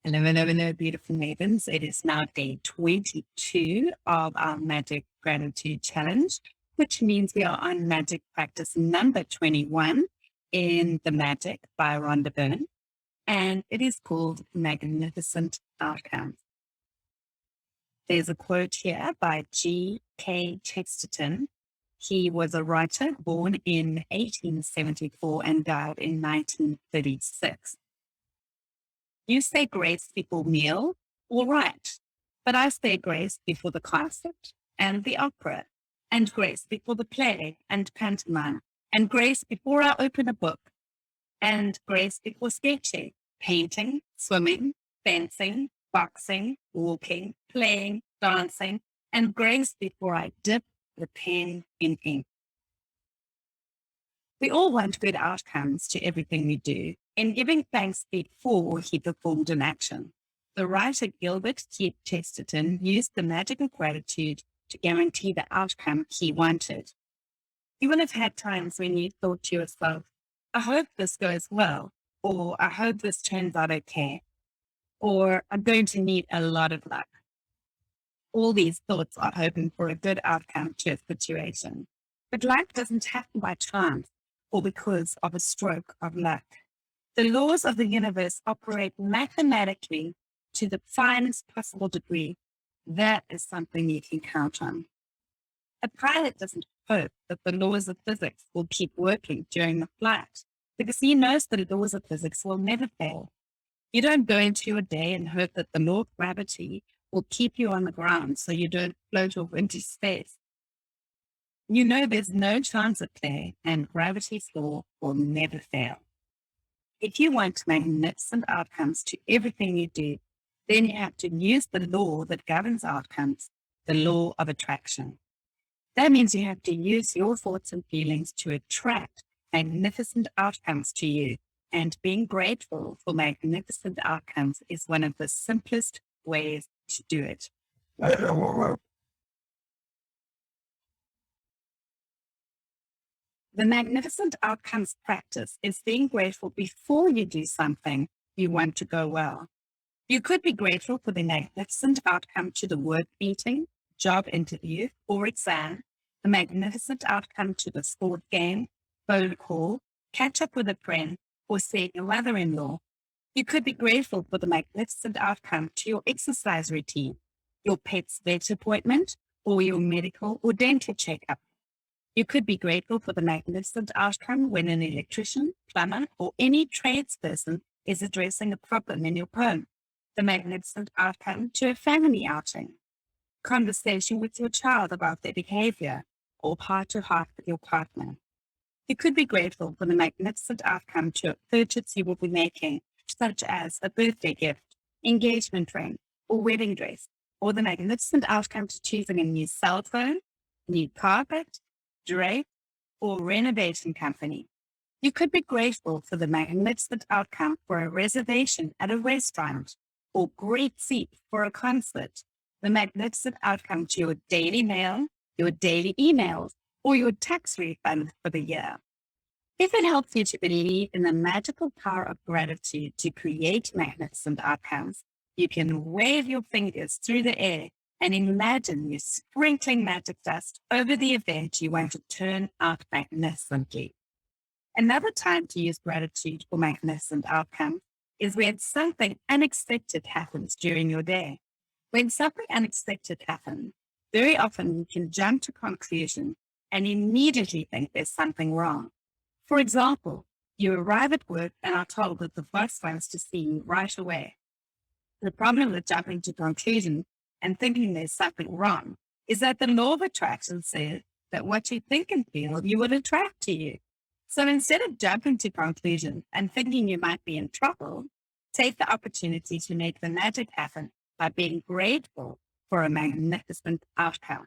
Hello, hello, hello, beautiful maidens. It is now day 22 of our Magic Gratitude Challenge, which means we are on Magic Practice number 21 in The Magic by Rhonda Byrne, and it is called Magnificent Outcomes. There's a quote here by G.K. Chesterton. He was a writer born in 1874 and died in 1936. You say grace before meal, all right. But I say grace before the concert and the opera, and grace before the play and pantomime, and grace before I open a book, and grace before sketching, painting, swimming, fencing, boxing, walking, playing, dancing, and grace before I dip the pen in ink. We all want good outcomes to everything we do, in giving thanks before he performed an action. The writer Gilbert Keith Chesterton used the magic of gratitude to guarantee the outcome he wanted. You will have had times when you thought to yourself, I hope this goes well, or I hope this turns out okay, or I'm going to need a lot of luck. All these thoughts are hoping for a good outcome to a situation. But life doesn't happen by chance or because of a stroke of luck. The laws of the universe operate mathematically to the finest possible degree. That is something you can count on. A pilot doesn't hope that the laws of physics will keep working during the flight because he knows the laws of physics will never fail. You don't go into your day and hope that the law of gravity will keep you on the ground so you don't float off into space. You know there's no chance at play, and gravity's law will never fail. If you want magnificent outcomes to everything you do, then you have to use the law that governs outcomes, the law of attraction. That means you have to use your thoughts and feelings to attract magnificent outcomes to you. And being grateful for magnificent outcomes is one of the simplest ways to do it. The magnificent outcomes practice is being grateful before you do something you want to go well. You could be grateful for the magnificent outcome to the work meeting, job interview, or exam, the magnificent outcome to the sport game, phone call, catch up with a friend, or seeing a mother-in-law. You could be grateful for the magnificent outcome to your exercise routine, your pet's vet appointment, or your medical or dental checkup. You could be grateful for the magnificent outcome when an electrician, plumber, or any tradesperson is addressing a problem in your home. The magnificent outcome to a family outing, conversation with your child about their behavior, or heart-to-heart with your partner. You could be grateful for the magnificent outcome to a purchase you will be making, such as a birthday gift, engagement ring, or wedding dress, or the magnificent outcome to choosing a new cell phone, new carpet, drape, or renovation company. You could be grateful for the magnificent outcome for a reservation at a restaurant or great seat for a concert, the magnificent outcome to your daily mail, your daily emails, or your tax refund for the year. If it helps you to believe in the magical power of gratitude to create magnificent outcomes, you can wave your fingers through the air and imagine you sprinkling magic dust over the event you want to turn out magnificently. Another time to use gratitude for magnificent outcomes is when something unexpected happens during your day. When something unexpected happens, very often you can jump to conclusion and immediately think there's something wrong. For example, you arrive at work and are told that the boss wants to see you right away. The problem with jumping to conclusion and thinking there's something wrong is that the law of attraction says that what you think and feel, you will attract to you. So instead of jumping to conclusions and thinking you might be in trouble, take the opportunity to make the magic happen by being grateful for a magnificent outcome.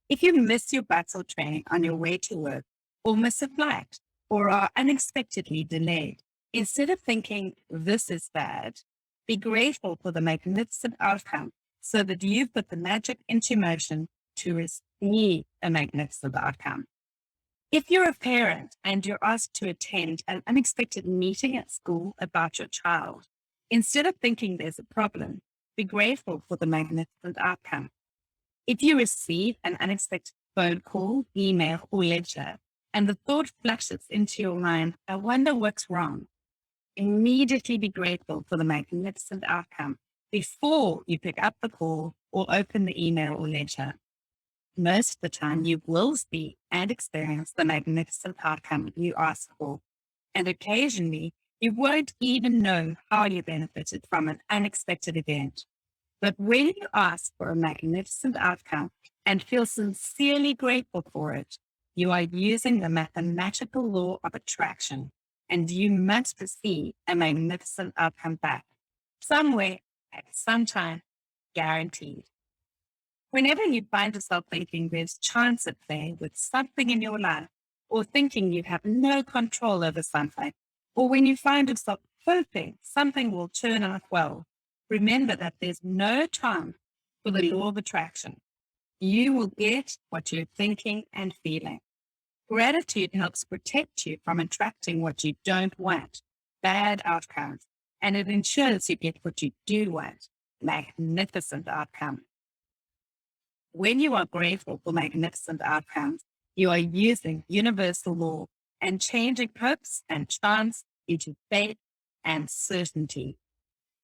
If you miss your battle training on your way to work, or miss a flight, or are unexpectedly delayed, instead of thinking this is bad, be grateful for the magnificent outcome so that you put the magic into motion to receive a magnificent outcome. If you're a parent and you're asked to attend an unexpected meeting at school about your child, Instead of thinking there's a problem, be grateful for the magnificent outcome. If you receive an unexpected phone call, email, or letter, and the thought flashes into your mind, I wonder what's wrong, immediately be grateful for the magnificent outcome before you pick up the call or open the email or letter. Most of the time, you will see and experience the magnificent outcome you asked for. And occasionally, you won't even know how you benefited from an unexpected event. But when you ask for a magnificent outcome and feel sincerely grateful for it, you are using the mathematical law of attraction, and you must receive a magnificent outcome back somewhere at some time, guaranteed. Whenever you find yourself thinking there's chance at play with something in your life, or thinking you have no control over something, or when you find yourself hoping something will turn out well, remember that there's no time for the law of attraction. You will get what you're thinking and feeling. Gratitude helps protect you from attracting what you don't want, bad outcomes, and it ensures you get what you do want, magnificent outcomes. When you are grateful for magnificent outcomes, you are using universal law and changing hopes and chance into faith and certainty.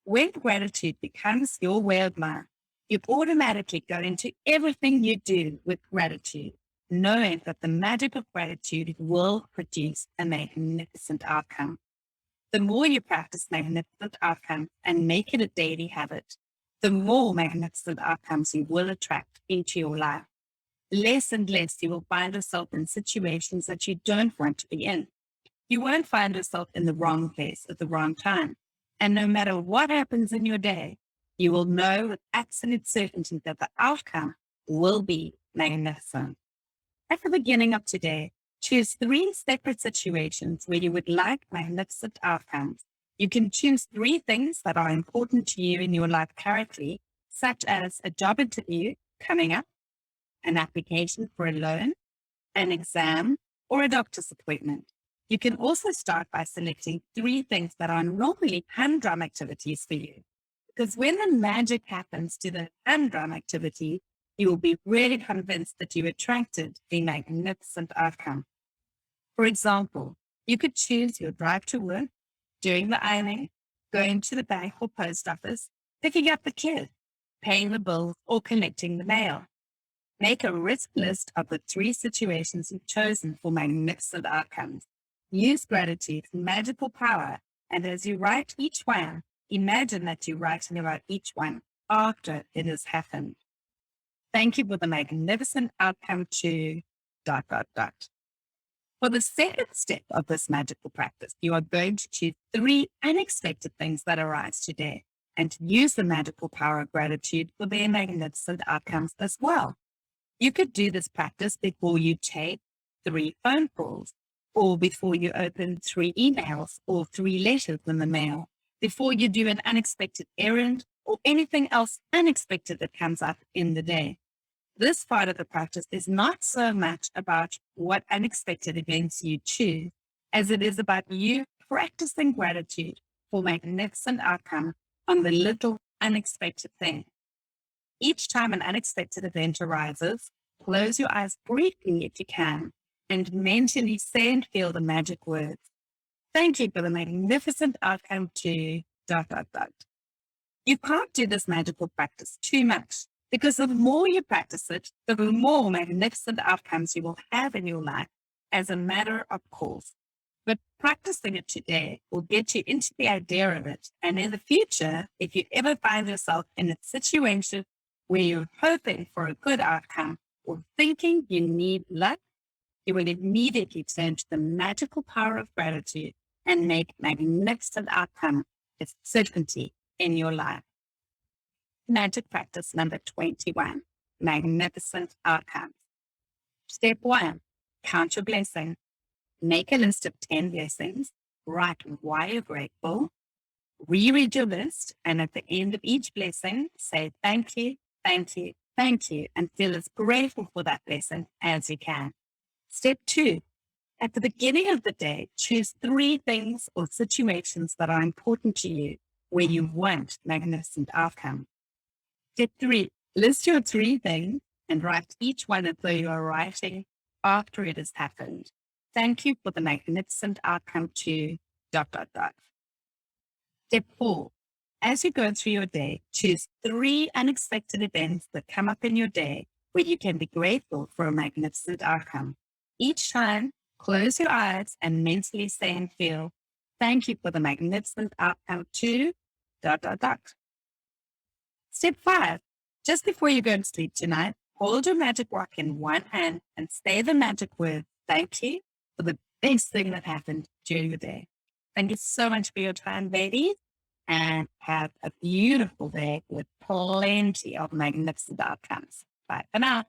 When gratitude becomes your way of life, you automatically go into everything you do with gratitude, knowing that the magic of gratitude will produce a magnificent outcome. The more you practice magnificent outcomes and make it a daily habit, the more magnificent outcomes you will attract into your life. Less and less you will find yourself in situations that you don't want to be in. You won't find yourself in the wrong place at the wrong time. And no matter what happens in your day, you will know with absolute certainty that the outcome will be magnificent. At the beginning of today, choose 3 separate situations where you would like magnificent outcomes. You can choose 3 things that are important to you in your life currently, such as a job interview coming up, an application for a loan, an exam, or a doctor's appointment. You can also start by selecting 3 things that are normally humdrum activities for you. Because when the magic happens to the humdrum activity, you will be really convinced that you attracted a magnificent outcome. For example, you could choose your drive to work, doing the ironing, going to the bank or post office, picking up the kids, paying the bills, or collecting the mail. Make a risk list of the 3 situations you've chosen for magnificent outcomes. Use gratitude's magical power, and as you write each one, imagine that you're writing about each one after it has happened. Thank you for the magnificent outcome to ... For the second step of this magical practice, you are going to choose 3 unexpected things that arise today and use the magical power of gratitude for their magnificent outcomes as well. You could do this practice before you take 3 phone calls, or before you open 3 emails or 3 letters in the mail, before you do an unexpected errand or anything else unexpected that comes up in the day. This part of the practice is not so much about what unexpected events you choose, as it is about you practicing gratitude for magnificent outcome on the little unexpected thing. Each time an unexpected event arises, close your eyes briefly if you can, and mentally say and feel the magic words. Thank you for the magnificent outcome to ... You can't do this magical practice too much, because the more you practice it, the more magnificent outcomes you will have in your life as a matter of course. But practicing it today will get you into the idea of it. And in the future, if you ever find yourself in a situation where you're hoping for a good outcome or thinking you need luck, you will immediately turn to the magical power of gratitude and make magnificent outcome a certainty in your life. Magic practice number 21, magnificent outcomes. Step 1, count your blessings. Make a list of 10 blessings. Write why you're grateful. Reread your list, and at the end of each blessing, say thank you, thank you, thank you, and feel as grateful for that blessing as you can. Step 2, at the beginning of the day, choose 3 things or situations that are important to you where you want magnificent outcome. Step 3, list your 3 things and write each one as though you are writing after it has happened. Thank you for the magnificent outcome to ... Step 4, as you go through your day, choose 3 unexpected events that come up in your day where you can be grateful for a magnificent outcome. Each time, close your eyes and mentally say and feel, thank you for the magnificent outcome to ... Step 5, just before you go to sleep tonight, hold your magic rock in one hand and say the magic word, thank you, for the best thing that happened during the day. Thank you so much for your time, ladies, and have a beautiful day with plenty of magnificent outcomes. Bye for now.